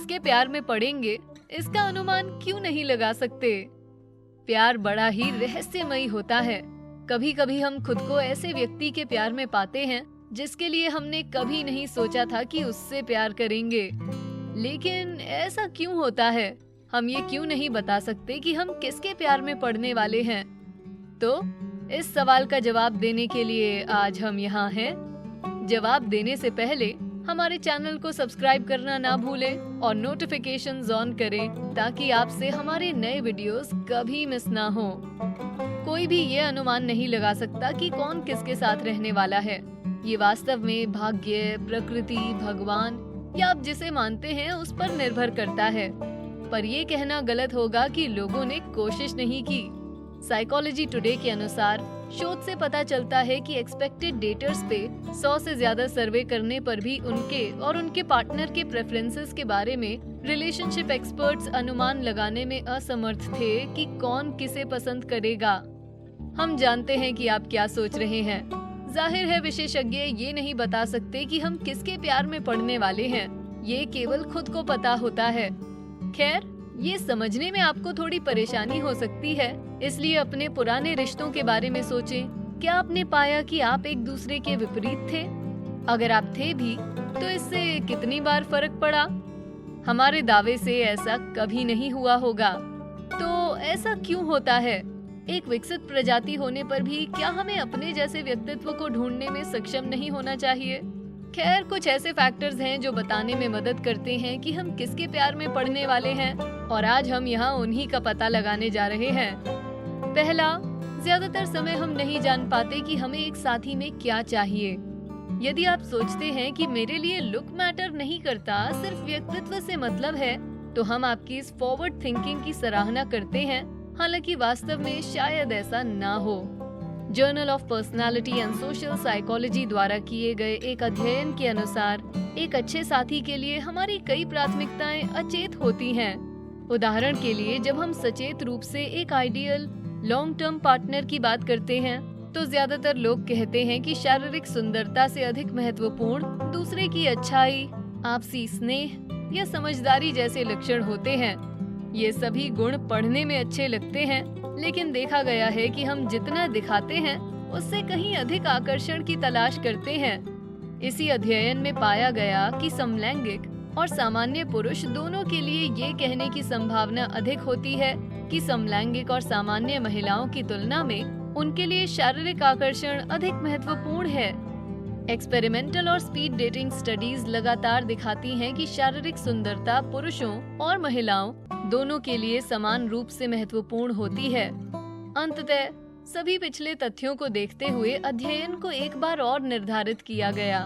किसके प्यार में पड़ेंगे, इसका अनुमान क्यों नहीं लगा सकते। प्यार बड़ा ही रहस्यमयी होता है। कभी कभी हम खुद को ऐसे व्यक्ति के प्यार में पाते हैं जिसके लिए हमने कभी नहीं सोचा था कि उससे प्यार करेंगे। लेकिन ऐसा क्यों होता है? हम ये क्यों नहीं बता सकते कि हम किसके प्यार में पड़ने वाले हैं? तो इस सवाल का जवाब देने के लिए आज हम यहाँ हैं। जवाब देने से पहले हमारे चैनल को सब्सक्राइब करना ना भूलें और नोटिफिकेशंस ऑन करें ताकि आपसे हमारे नए वीडियोस कभी मिस ना हो। कोई भी ये अनुमान नहीं लगा सकता कि कौन किसके साथ रहने वाला है। ये वास्तव में भाग्य, प्रकृति, भगवान या आप जिसे मानते हैं उस पर निर्भर करता है। पर ये कहना गलत होगा कि लोगों ने कोशिश नहीं की। साइकोलॉजी टुडे के अनुसार शोध से पता चलता है कि एक्सपेक्टेड डेटर्स पे 100 से ज्यादा सर्वे करने पर भी उनके और उनके पार्टनर के प्रेफरेंसेस के बारे में रिलेशनशिप एक्सपर्ट्स अनुमान लगाने में असमर्थ थे कि कौन किसे पसंद करेगा। हम जानते हैं कि आप क्या सोच रहे हैं। जाहिर है विशेषज्ञ ये नहीं बता सकते कि हम किसके प्यार में पड़ने वाले हैं, ये केवल खुद को पता होता है। खैर, ये समझने में आपको थोड़ी परेशानी हो सकती है, इसलिए अपने पुराने रिश्तों के बारे में सोचें। क्या आपने पाया कि आप एक दूसरे के विपरीत थे? अगर आप थे भी, तो इससे कितनी बार फर्क पड़ा? हमारे दावे से ऐसा कभी नहीं हुआ होगा। तो ऐसा क्यों होता है? एक विकसित प्रजाति होने पर भी क्या हमें अपने जैसे व्यक्तित्व को ढूंढने में सक्षम नहीं होना चाहिए? खैर, कुछ ऐसे फैक्टर्स हैं जो बताने में मदद करते हैं कि हम किसके प्यार में पड़ने वाले हैं, और आज हम यहाँ उन्हीं का पता लगाने जा रहे हैं। पहला, ज्यादातर समय हम नहीं जान पाते कि हमें एक साथी में क्या चाहिए। यदि आप सोचते हैं कि मेरे लिए लुक मैटर नहीं करता, सिर्फ व्यक्तित्व से मतलब है, तो हम आपकी इस फॉरवर्ड थिंकिंग की सराहना करते हैं। हालांकि वास्तव में शायद ऐसा ना हो। Journal of personality and social psychology द्वारा किए गए एक अध्ययन के अनुसार एक अच्छे साथी के लिए हमारी कई प्राथमिकताएं अचेत होती हैं। उदाहरण के लिए, जब हम सचेत रूप से एक आइडियल लॉन्ग टर्म पार्टनर की बात करते हैं, तो ज्यादातर लोग कहते हैं कि शारीरिक सुंदरता से अधिक महत्वपूर्ण दूसरे की अच्छाई, आपसी स्नेह या समझदारी जैसे लक्षण होते हैं। ये सभी गुण पढ़ने में अच्छे लगते हैं, लेकिन देखा गया है कि हम जितना दिखाते हैं उससे कहीं अधिक आकर्षण की तलाश करते हैं। इसी अध्ययन में पाया गया कि समलैंगिक और सामान्य पुरुष दोनों के लिए ये कहने की संभावना अधिक होती है कि समलैंगिक और सामान्य महिलाओं की तुलना में उनके लिए शारीरिक आकर्षण अधिक महत्वपूर्ण है। एक्सपेरिमेंटल और स्पीड डेटिंग स्टडीज लगातार दिखाती हैं कि शारीरिक सुंदरता पुरुषों और महिलाओं दोनों के लिए समान रूप से महत्वपूर्ण होती है। अंततः सभी पिछले तथ्यों को देखते हुए अध्ययन को एक बार और निर्धारित किया गया।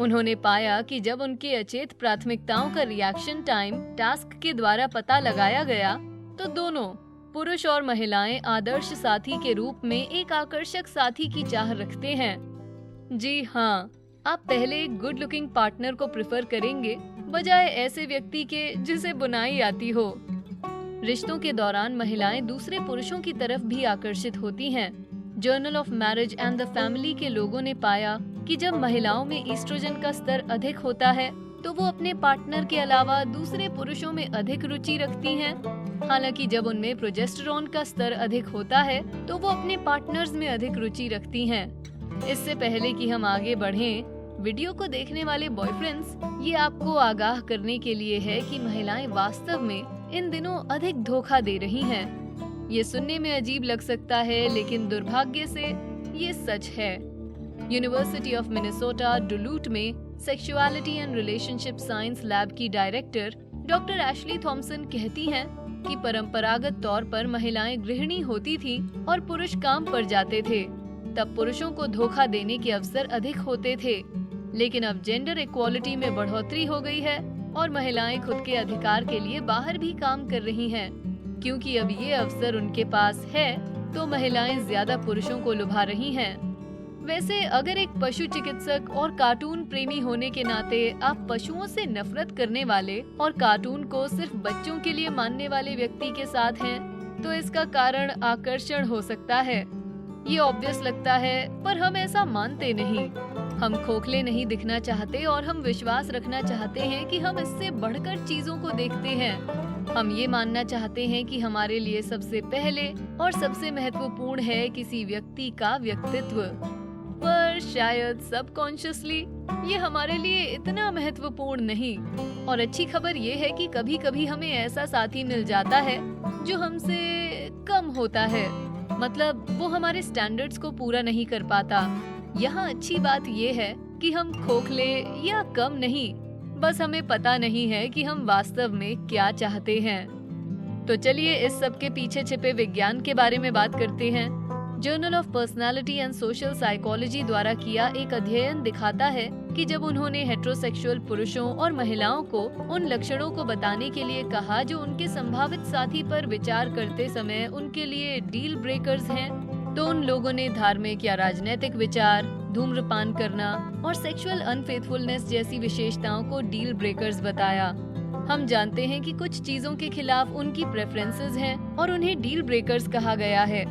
उन्होंने पाया कि जब उनके अचेत प्राथमिकताओं का रिएक्शन टाइम टास्क के द्वारा पता लगाया गया, तो दोनों पुरुष और महिलाएं आदर्श साथी के रूप में एक आकर्षक साथी की चाह रखते हैं। जी हाँ, आप पहले एक गुड लुकिंग पार्टनर को प्रेफर करेंगे बजाय ऐसे व्यक्ति के जिसे बुनाई आती हो। रिश्तों के दौरान महिलाएं दूसरे पुरुषों की तरफ भी आकर्षित होती हैं। Journal of marriage and the family के लोगों ने पाया कि जब महिलाओं में ईस्ट्रोजन का स्तर अधिक होता है, तो वो अपने पार्टनर के अलावा दूसरे पुरुषों में अधिक रुचि रखती हैं। हालांकि जब उनमें प्रोजेस्टेरोन का स्तर अधिक होता है, तो वो अपने पार्टनर्स में अधिक रुचि रखती हैं। इससे पहले कि हम आगे बढ़ें, वीडियो को देखने वाले बॉयफ्रेंड्स, ये आपको आगाह करने के लिए है कि महिलाएं वास्तव में इन दिनों अधिक धोखा दे रही हैं। ये सुनने में अजीब लग सकता है, लेकिन दुर्भाग्य से ये सच है। यूनिवर्सिटी ऑफ मिनेसोटा डुलूट में sexuality and relationship science lab की डायरेक्टर डॉक्टर एशली थॉमसन कहती हैं कि परंपरागत तौर पर महिलाएं गृहिणी होती थीं और पुरुष काम पर जाते थे। तब पुरुषों को धोखा देने के अवसर अधिक होते थे, लेकिन अब जेंडर इक्वालिटी में बढ़ोतरी हो गई है और महिलाएं खुद के अधिकार के लिए बाहर भी काम कर रही हैं। क्योंकि अब ये अवसर उनके पास है, तो महिलाएं ज्यादा पुरुषों को लुभा रही हैं। वैसे अगर एक पशु चिकित्सक और कार्टून प्रेमी होने के नाते आप पशुओं से नफरत करने वाले और कार्टून को सिर्फ बच्चों के लिए मानने वाले व्यक्ति के साथ हैं, तो इसका कारण आकर्षण हो सकता है। ये ऑब्वियस लगता है, पर हम ऐसा मानते नहीं। हम खोखले नहीं दिखना चाहते और हम विश्वास रखना चाहते हैं कि हम इससे बढ़कर चीजों को देखते हैं। हम ये मानना चाहते हैं कि हमारे लिए सबसे पहले और सबसे महत्वपूर्ण है किसी व्यक्ति का व्यक्तित्व। पर शायद सबकॉन्शियसली ये हमारे लिए इतना महत्वपूर्ण नहीं। और अच्छी खबर ये है कि कभी-कभी हमें ऐसा साथी मिल जाता है जो हमसे कम होता है, मतलब वो हमारे स्टैंडर्ड्स को पूरा नहीं कर पाता। यहाँ अच्छी बात ये है कि हम खोखले या कम नहीं, बस हमें पता नहीं है कि हम वास्तव में क्या चाहते हैं। तो चलिए इस सब के पीछे छिपे विज्ञान के बारे में बात करते हैं। Journal of personality and social psychology द्वारा किया एक अध्ययन दिखाता है कि जब उन्होंने हेटेरोसेक्सुअल पुरुषों और महिलाओं को उन लक्षणों को बताने के लिए कहा जो उनके संभावित साथी पर विचार करते समय उनके लिए डील ब्रेकर्स हैं, तो उन लोगों ने धार्मिक या राजनीतिक विचार, धूम्रपान करना और सेक्सुअल अनफेथफुलनेस जैसी विशेषताओं को डील ब्रेकर्स बताया। हम जानते हैं कि कुछ चीजों के खिलाफ उनकी प्रेफरेंसेस हैं और उन्हें डील ब्रेकर्स कहा गया है,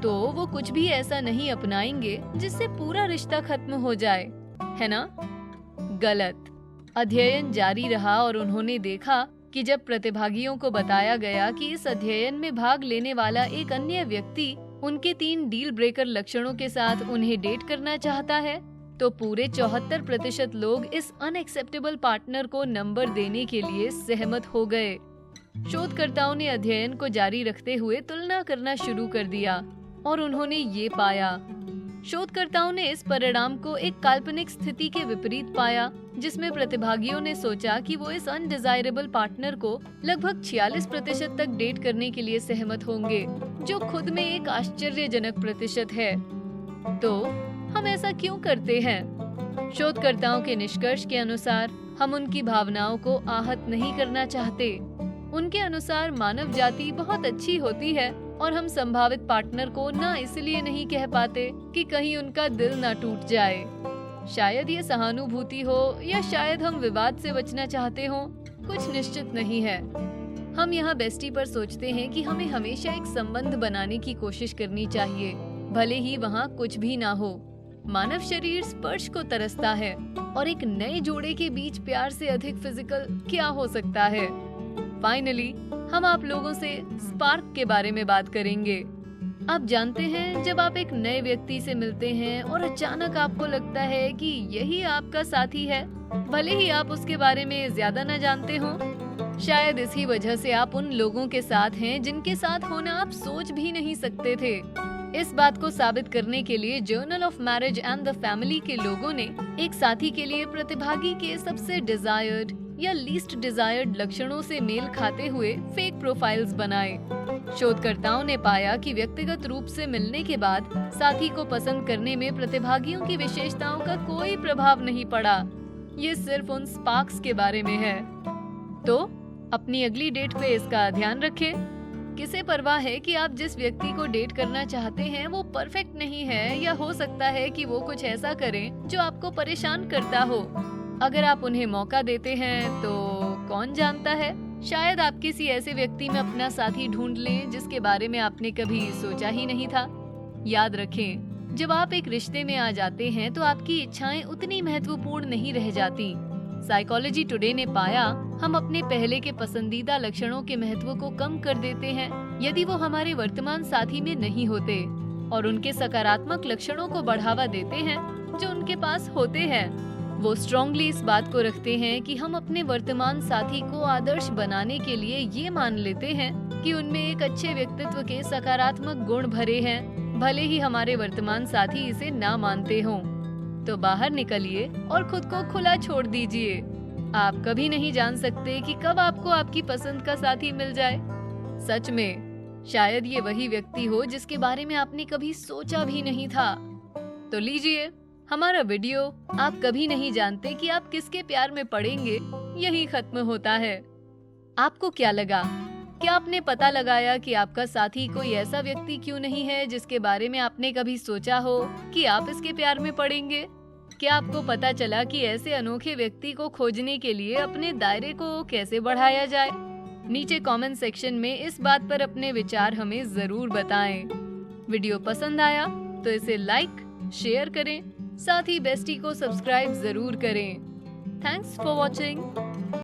तो वो कुछ भी ऐसा नहीं अपनाएंगे जिससे पूरा रिश्ता खत्म हो जाए, है ना? गलत। अध्ययन जारी रहा और उन्होंने देखा कि जब प्रतिभागियों को बताया गया कि इस अध्ययन में भाग लेने वाला एक अन्य व्यक्ति उनके 3 डील ब्रेकर लक्षणों के साथ उन्हें डेट करना चाहता है, तो पूरे 74% लोग इस अनएक्सेप्टेबल पार्टनर को नंबर देने के लिए सहमत हो गए। शोधकर्ताओं ने अध्ययन को जारी रखते हुए तुलना करना शुरू कर दिया और उन्होंने ये पाया। शोधकर्ताओं ने इस परिणाम को एक काल्पनिक स्थिति के विपरीत पाया, जिसमें प्रतिभागियों ने सोचा कि वो इस अनडिजायरेबल पार्टनर को लगभग 46% तक डेट करने के लिए सहमत होंगे, जो खुद में एक आश्चर्यजनक प्रतिशत है। तो हम ऐसा क्यों करते हैं? शोधकर्ताओं के निष्कर्ष के अनुसार हम उनकी भावनाओं को आहत नहीं करना चाहते। उनके अनुसार मानव जाति बहुत अच्छी होती है और हम संभावित पार्टनर को ना इसलिए नहीं कह पाते कि कहीं उनका दिल ना टूट जाए। शायद ये सहानुभूति हो या शायद हम विवाद से बचना चाहते हो, कुछ निश्चित नहीं है। हम यहाँ बेस्टी पर सोचते हैं कि हमें हमेशा एक संबंध बनाने की कोशिश करनी चाहिए, भले ही वहाँ कुछ भी ना हो। मानव शरीर स्पर्श को तरसता है और एक नए जोड़े के बीच प्यार से अधिक फिजिकल क्या हो सकता है। फाइनली हम आप लोगों से स्पार्क के बारे में बात करेंगे। आप जानते हैं, जब आप एक नए व्यक्ति से मिलते हैं और अचानक आपको लगता है कि यही आपका साथी है, भले ही आप उसके बारे में ज्यादा न जानते हो। शायद इसी वजह से आप उन लोगों के साथ हैं जिनके साथ होना आप सोच भी नहीं सकते थे। इस बात को साबित करने के लिए journal of marriage and the family के लोगों ने एक साथी के लिए प्रतिभागी के सबसे डिजायर्ड या लीस्ट डिजायर्ड लक्षणों से मेल खाते हुए फेक प्रोफाइल्स बनाए। शोधकर्ताओं ने पाया कि व्यक्तिगत रूप से मिलने के बाद साथी को पसंद करने में प्रतिभागियों की विशेषताओं का कोई प्रभाव नहीं पड़ा। ये सिर्फ उन स्पार्क्स के बारे में है। तो अपनी अगली डेट पे इसका ध्यान रखें। किसे परवाह है कि आप जिस व्यक्ति को डेट करना चाहते हैं वो परफेक्ट नहीं है, या हो सकता है कि वो कुछ ऐसा करें जो आपको परेशान करता हो। अगर आप उन्हें मौका देते हैं तो कौन जानता है, शायद आप किसी ऐसे व्यक्ति में अपना साथी ढूंढ लें जिसके बारे में आपने कभी सोचा ही नहीं था। याद रखें, जब आप एक रिश्ते में आ जाते हैं तो आपकी इच्छाएं उतनी महत्वपूर्ण नहीं रह जाती। साइकोलॉजी टुडे ने पाया, हम अपने पहले के पसंदीदा लक्षणों के महत्व को कम कर देते हैं यदि वो हमारे वर्तमान साथी में नहीं होते, और उनके सकारात्मक लक्षणों को बढ़ावा देते हैं जो उनके पास होते हैं। वो स्ट्रांगली इस बात को रखते हैं कि हम अपने वर्तमान साथी को आदर्श बनाने के लिए ये मान लेते हैं कि उनमें एक अच्छे व्यक्तित्व के सकारात्मक गुण भरे हैं, भले ही हमारे वर्तमान साथी इसे ना मानते हों। तो बाहर निकलिए और खुद को खुला छोड़ दीजिए। आप कभी नहीं जान सकते कि कब आपको आपकी पसंद का साथी मिल जाए। सच में, शायद ये वही व्यक्ति हो जिसके बारे में आपने कभी सोचा भी नहीं था। तो लीजिए हमारा वीडियो आप कभी नहीं जानते कि आप किसके प्यार में पड़ेंगे यही खत्म होता है। आपको क्या लगा? क्या आपने पता लगाया कि आपका साथी कोई ऐसा व्यक्ति क्यों नहीं है जिसके बारे में आपने कभी सोचा हो कि आप इसके प्यार में पड़ेंगे? क्या आपको पता चला कि ऐसे अनोखे व्यक्ति को खोजने के लिए अपने दायरे को कैसे बढ़ाया जाए? नीचे कमेंट सेक्शन में इस बात पर अपने विचार हमें जरूर बताएं। वीडियो पसंद आया तो इसे लाइक, शेयर करें, साथ ही बेस्टी को सब्सक्राइब जरूर करें। Thanks for watching.